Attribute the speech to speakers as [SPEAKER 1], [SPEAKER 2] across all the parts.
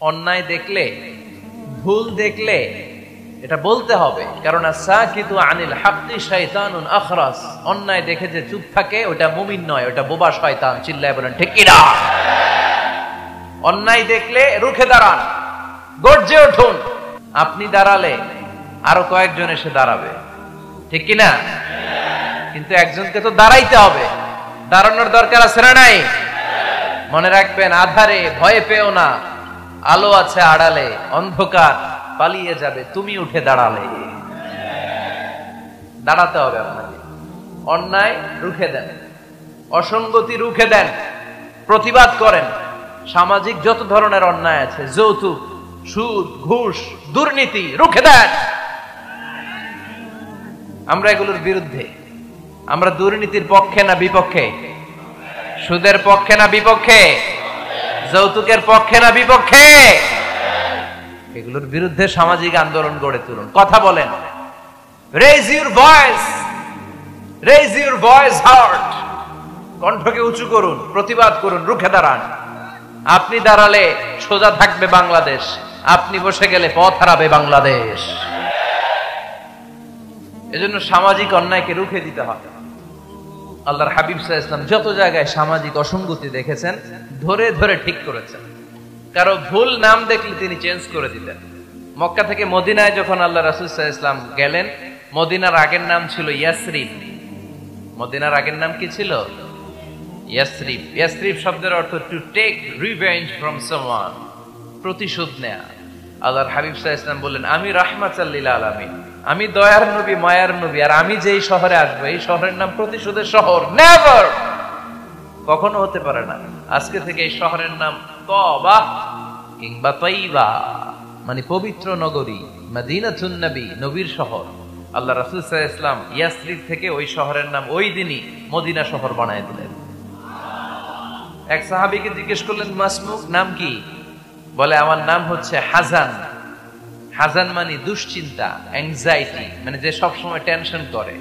[SPEAKER 1] অন্যায় দেখলে, ভুল দেখলে এটা বলতে হবে, কারণ সাকিতু আনিল হাক্কি শাইতানুন আখরাস। অন্যায় দেখে যে চুপ থাকে ওটা মুমিন নয়, ওটা বোবা শয়তান। চিল্লায় বলেন ঠিক কিনা? অন্যায় দেখলে রুখে দাঁড়ান, গর্জে উঠুন। আপনি দাঁড়ালে আরো কয়েকজন এসে দাঁড়াবে, ঠিক কিনা? কিন্তু একজনকে তো দাঁড়াইতে হবে, দাঁড়ানোর দরকার আছে না নাই? মনে রাখবেন, আধারে ভয় পেও না, আলো আছে আড়ালে, অন্ধকার পালিয়ে যাবে তুমি উঠে দাঁড়ালে। দাঁড়াতে হবে আপনাকে। অন্যায় রুখে দেন, অসঙ্গতি রুখে দেন, প্রতিবাদ করেন। সামাজিক যত ধরনের অন্যায় আছে, যৌতুক, সুদ, ঘুষ, দুর্নীতি, রুখে দেন। আমরা এগুলোর বিরুদ্ধে। আমরা দুর্নীতির পক্ষে না বিপক্ষে? সুদের পক্ষে না বিপক্ষে? যৌতুকের পক্ষে না বিপক্ষে? এগুলোর বিরুদ্ধে সামাজিক আন্দোলন গড়ে তুলুন, কথা বলেন। Raise your voice, raise your voice heart. কণ্ঠকে উঁচু করুন, প্রতিবাদ করুন, রুখে দাঁড়ান। আপনি দাঁড়ালে সোজা থাকবে বাংলাদেশ, আপনি বসে গেলে পথ হারাবে বাংলাদেশ। এজন্য সামাজিক অন্যায়কে রুখে দিতে হবে। আল্লাহর হাবিব সাল্লাল্লাহু আলাইহি ওয়াসাল্লাম যত জায়গায় সামাজিক অসঙ্গতি দেখেছেন, ধরে ধরে ঠিক করেছেন। কারো ভুল নাম দেখলে তিনি চেঞ্জ করে দিতেন। মক্কা থেকে মদিনায় যখন আল্লাহ রাসূল সাল্লাল্লাহু আলাইহি ওয়াসাল্লাম গেলেন, মদিনার আগের নাম ছিল ইয়াসরিব। মদিনার আগের নাম কি ছিল? ইয়াসরিব। ইয়াসরিব শব্দের অর্থ to take revenge from someone, প্রতিশোধ নেয়া। আল্লাহর হাবিব সাল্লাল্লাহু আলাইহি ওয়াসাল্লাম বললেন, আমি রাহমাতাল লিল আলামিন, আমি দয়ার নবী, মায়ার নবী, আর আমি যেই শহরে আসবো এই শহরের নাম প্রতিশোধের শহর। নেভার, কখনো হতে পারে না। আজকে থেকে এই শহরের নাম তওবা কিংবা তাইবা, মানে পবিত্র নগরী, মদিনাতুন নবী, নবীর শহর। আল্লাহ রাসূল সাল্লাল্লাহু আলাইহি ওয়াসাল্লাম ইয়াসরিব থেকে ওই শহরের নাম ওই দিনই মদিনা শহর বানায় দিলেন। এক সাহাবীকে জিজ্ঞেস করলেন, মাসমুক, নাম কি? বলে, আমার নাম হচ্ছে হাজান। হাজান মানে দুশ্চিন্তা, অ্যাংজাইটি, মানে যে সব সময় টেনশন করে।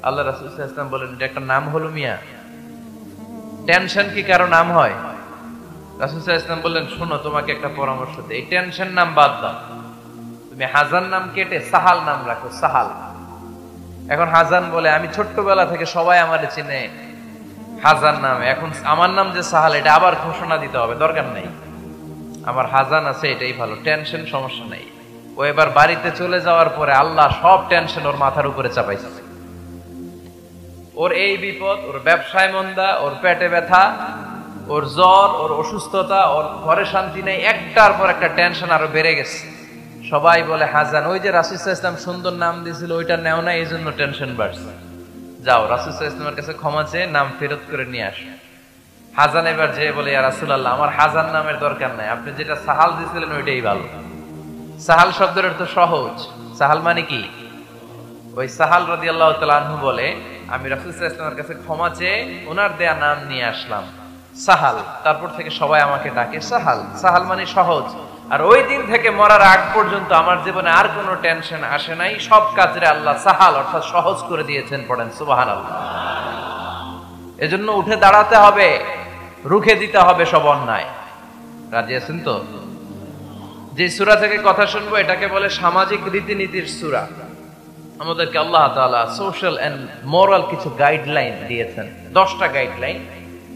[SPEAKER 1] আল্লাহ রাসূল সাল্লাল্লাহু আলাইহি ওয়াসাল্লাম বলেন, এটা একটা নাম হলো মিয়া? টেনশন কি কারো নাম হয়? রাসূল সাল্লাল্লাহু আলাইহি ওয়াসাল্লাম বললেন, শোনো, তোমাকে একটা পরামর্শ দেই, এই টেনশন নাম বাদ দাও, তুমি হাজান নাম কেটে সাহাল নাম রাখো, সাহাল। এখন হাজান বলে, আমি ছোট্টবেলা থেকে সবাই আমারে চিনে হাজান নামে, এখন আমার নাম যে সাহাল, এটা আবার ঘোষণা দিতে হবে, দরকার নেই। আমার হাজান আছে, এটাই ভালো, টেনশন সমস্যা নেই। ও এবার বাড়িতে চলে যাওয়ার পরে আল্লাহ সব টেনশন ওর মাথার উপরে চাপাইছে। ওর এই বিপদ, ওর ব্যবসায় মন্দা, ওর পেটে ব্যথা, ওর জ্বর, ওর অসুস্থতা, ওর ঘরে শান্তি নেই, একটার পর একটা টেনশন আরো বেড়ে গেছে। সবাই বলে হাজান, ওই যে রাসূল সাল্লাল্লাহু আলাইহি ওয়াসাল্লাম সুন্দর নাম দিয়েছিল ওইটা নেও না, এই জন্য টেনশন বাড়ছে। যাও, রাসূল সাল্লাল্লাহু আলাইহি ওয়াসাল্লামের কাছে ক্ষমা চেয়ে নাম ফেরত করে নিয়ে আসো। হাজান এবার যে বলে, ইয়া রাসূলুল্লাহ, আমার হাজান নামের দরকার নাই, আপনি যেটা সাহাল দিয়েছিলেন ওইটাই ভালো। সাহাল শব্দের অর্থ সহজ। সাহাল মানে কি? ওই সাহাল রাদিয়াল্লাহু তাআলা আনহু বলে, আমি রাসূল সাল্লাল্লাহু আলাইহি ওয়াসাল্লামের কাছে ক্ষমা চেয়ে ওনার দেয়া নাম নিয়ে আসলাম, সাহাল। তারপর থেকে সবাই আমাকে ডাকে সাহাল। সাহাল মানে সহজ। আর ওই দিন থেকে মরার আগ পর্যন্ত আমার জীবনে আর কোনো টেনশন আসে নাই, সব কাজে আল্লাহ সাহাল অর্থাৎ সহজ করে দিয়েছেন। পড়েন সুবহানাল্লাহ। এজন্য উঠে দাঁড়াতে হবে, রুখে দিতে হবে সব অন্যায়। রাজি আছেন তো? যে সূরা থেকে কথা শুনবো এটাকে বলে সামাজিক রীতিনীতির সূরা। আমাদেরকে আল্লাহ তাআলা সোশ্যাল এন্ড মোরাল কিছু গাইডলাইন দিয়েছেন। 10টা গাইডলাইন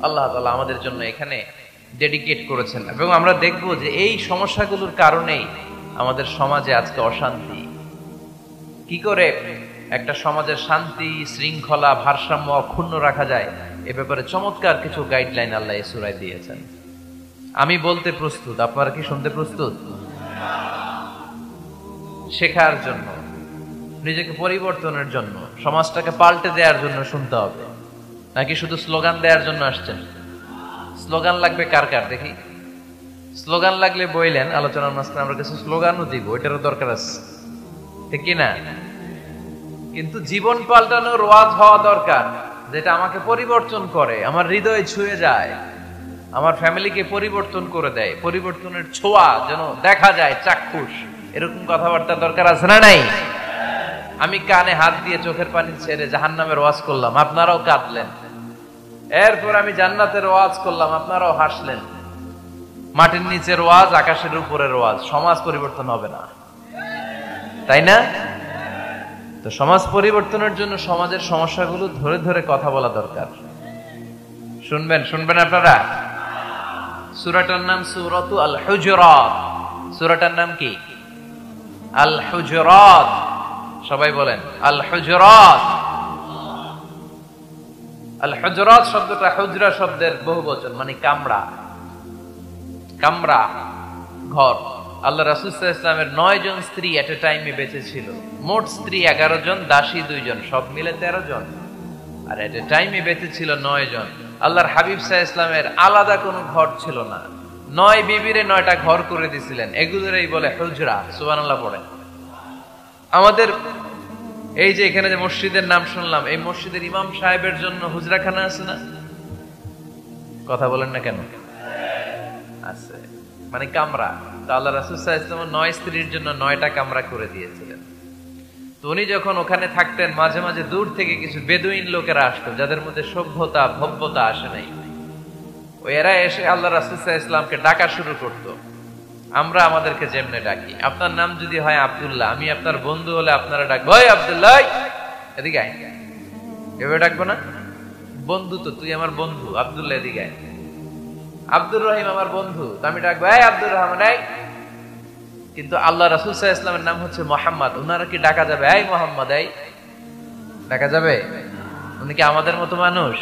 [SPEAKER 1] আল্লাহ তাআলা আমাদের জন্য এখানে ডেডিকেট করেছেন, এবং আমরা দেখব যে এই সমস্যাগুলোর কারণেই আমাদের সমাজে আজকে অশান্তি। কি করে একটা সমাজের শান্তি, শৃঙ্খলা, ভারসাম্য অক্ষুণ্ণ রাখা যায়, এ ব্যাপারে চমৎকার কিছু গাইডলাইন আল্লাহ এই সূরায় দিয়েছেন। আমি বলতে প্রস্তুত, আপনারা কি শুনতে প্রস্তুত? শেখার জন্য, নিজেকে পরিবর্তনের জন্য, সমাজটাকে পাল্টে দেওয়ার জন্য শুনতে হবে, নাকি শুধু স্লোগান দেওয়ার জন্য আসছেন? স্লোগান লাগবে কার কার দেখি? স্লোগান লাগলে বইলেন, আলোচনার মাঝখানে আমরা কিছু স্লোগানও দিব, এটারও দরকার আছে, ঠিক কি না? কিন্তু জীবন পাল্টানোর ওয়াজ হওয়া দরকার, যেটা আমাকে পরিবর্তন করে, আমার হৃদয়ে ছুঁয়ে যায়, আমার ফ্যামিলিকে পরিবর্তন করে দেয়, পরিবর্তনের ছোঁয়া যেন দেখা যায়, চাক্ষুষ। এরকম কথাবার্তা দরকার আছে না নাই? আমি কানে হাত দিয়ে চোখের পানি ছেড়ে জাহান্নামের ওয়াজ করলাম, আপনারাও কাঁদলেন। এরপর আমি জান্নাতের ওয়াজ করলাম, আপনারাও হাসলেন। মাটির নিচের ওয়াজ, আকাশের উপরের ওয়াজ, সমাজ পরিবর্তন হবে না, তাই না? তো সমাজ পরিবর্তনের জন্য সমাজের সমস্যাগুলো ধরে ধরে কথা বলা দরকার। শুনবেন আপনারা। সূরাটার নাম সূরাতু আল হুজুরাত। সূরাটার নাম কি? আল হুজুরাত। সবাই বলেন আল হুজুরাত। আল হুজুরাত শব্দটা হুজরা শব্দের বহুবচন, মানে কামরা। কামরা, ঘর। আল্লাহ রাসূল সাল্লাল্লাহু আলাইহি ওয়াসাল্লামের 9 জন স্ত্রী এট এ টাইমে বেঁচে ছিল। মোট স্ত্রী 11 জন, দাসী 2 জন, সব মিলে 13 জন। আর এট এ টাইমে বেঁচে ছিল 9 জন। আল্লাহর হাবিব সাল্লাল্লাহু আলাইহি ওয়াসাল্লামের আলাদা কোনো ঘর ছিল না। 9 বিবিরে 9টা ঘর করে দিয়েছিলেন। এগুলোরই বলে হুজরা। সুবহানাল্লাহ পড়েন। আমাদের এই যে এখানে যে মসজিদের নাম শুনলাম, এই মসজিদের ইমাম সাহেবের জন্য হুজরাখানা আছে না? কথা বলেন না কেন? আছে, মানে কামরা। তো আল্লাহ রাসূল সাল্লাল্লাহু আলাইহি ওয়াসাল্লাম 9 স্ত্রীর জন্য 9টা কামরা করে দিয়েছিলেন। তো উনি যখন ওখানে থাকতেন, মাঝে মাঝে দূর থেকে কিছু বেদুইন লোকেরা আসতো, যাদের মধ্যে সভ্যতা ভব্যতা আসে নাই। এরা এসে আল্লাহ রাসূল সাল্লাল্লাহু আলাইহি ওয়াসাল্লামকে ডাকা শুরু করতো। আমরা আমাদেরকে যেমনে ডাকি, আপনার নাম যদি হয় আব্দুল্লাহ, আমি আপনার বন্ধু হলে আপনারা ডাকবো, ওই আব্দুল্লাহ এদিকে আয়। এভাবে ডাকবো না? বন্ধু তো, তুই আমার বন্ধু, আব্দুল্লাহ এদিকে আয়। আব্দুর রহিম আমার বন্ধু, তো আমি ডাকবো এই আব্দুর রহমান এই। কিন্তু আল্লাহ রাসূল সাল্লাল্লাহু আলাইহি ওয়াসাল্লামের নাম হচ্ছে মুহাম্মদ, উনারা কি ডাকা যাবে এই মুহাম্মদ এই? ডাকা যাবে? উনি কি আমাদের মতো মানুষ?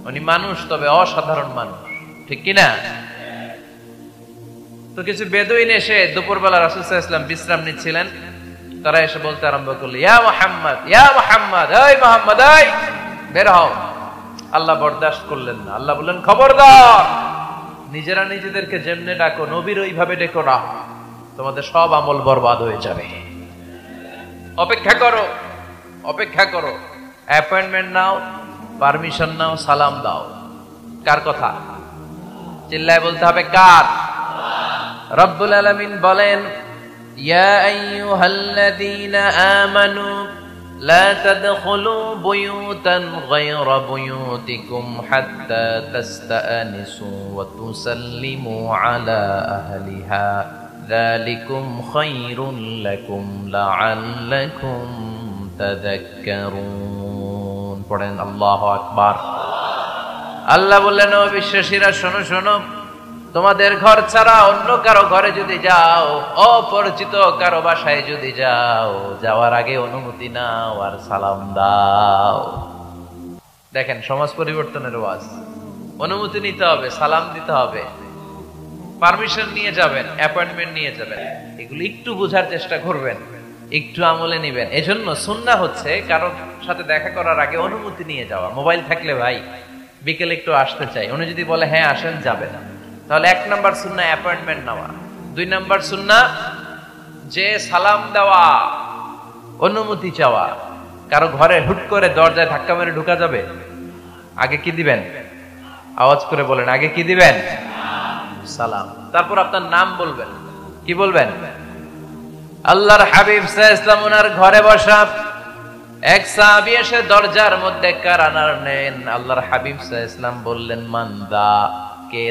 [SPEAKER 1] উনি মানুষ, তবে অসাধারণ মানুষ, ঠিক কি না? তো কিছু বেদুইন এসে দুপুরবেলা রাসূল সাল্লাল্লাহু আলাইহি ওয়াসাল্লাম বিশ্রাম নিচ্ছিলেন। তারা এসে বলতে আরম্ভ করলো, ইয়া মুহাম্মদ, ইয়া মুহাম্মদ, এই মুহাম্মদ এই, বের হও। আল্লাহ বরদাস্ত করলেন না। আল্লাহ বললেন, খবরদার, নিজেরা নিজেদেরকে যেমনে ডাকো নবীর ওইভাবে ডেকো না, তোমাদের সব আমল বরবাদ হয়ে যাবে। অপেক্ষা করো, অপেক্ষা করো, অ্যাপয়েন্টমেন্ট নাও, পারমিশন নাও, সালাম দাও। কার কথা? চিল্লায় বলতে হবে কার? রব্বুল আলামিন বলেন, ইয়া আইয়ুহাল্লাযীনা আমানু লা তাদখুলু বুয়ুতান গায়রা বুয়ুতিকুম হাত্তা তাস্তানিসু ওয়া তুসাল্লিমু আলা আহলিহা যালিকুম খায়রুল লাকুম লাআল্লাকুম তাযাক্কারুন। পড়েন আল্লাহু আকবার। আল্লাহ বললেন, ও বিশ্বাসীরা শোনো শোনো, তোমাদের ঘর ছাড়া অন্য কারো ঘরে যদি যাও, অপরিচিত কারো বাসায় যদি যাও, যাওয়ার আগে অনুমতি নাও আর সালাম দাও। দেখেন সমাজ পরিবর্তনের ওয়াজ। অনুমতি নিতে হবে, সালাম দিতে হবে, পারমিশন নিয়ে যাবেন, অ্যাপয়েন্টমেন্ট নিয়ে যাবেন। এগুলো একটু বোঝার চেষ্টা করবেন, একটু আমলে নিবেন। এজন্য সুন্নাহ হচ্ছে কারো সাথে দেখা করার আগে অনুমতি নিয়ে যাওয়া। মোবাইল থাকলে ভাই বিকেলে একটু আসতে চাই, উনি যদি বলে হ্যাঁ আসেন, যাবে না, তাহলে 1 নাম্বার সুন্নাহ অ্যাপয়েন্টমেন্ট নেওয়া। 2 নাম্বার সুন্নাহ যে সালাম দেওয়া, অনুমতি চাওয়া। কারো ঘরে হুট করে দরজায় ধাক্কা মেরে ঢোকা যাবে? আগে কি দিবেন? আওয়াজ করে বলেন, আগে কি দিবেন? সালাম। তারপর আপনার নাম বলবেন। কি বলবেন? আল্লাহর হাবিব সাল্লাল্লাহু আলাইহি ওয়াসাল্লাম ওনার ঘরে বসা এক সাহাবী এসে দরজার মধ্যে কারানার নেন। আল্লাহর হাবিব সাল্লাল্লাহু আলাইহি ওয়াসাল্লাম বললেন, মান দা, কে?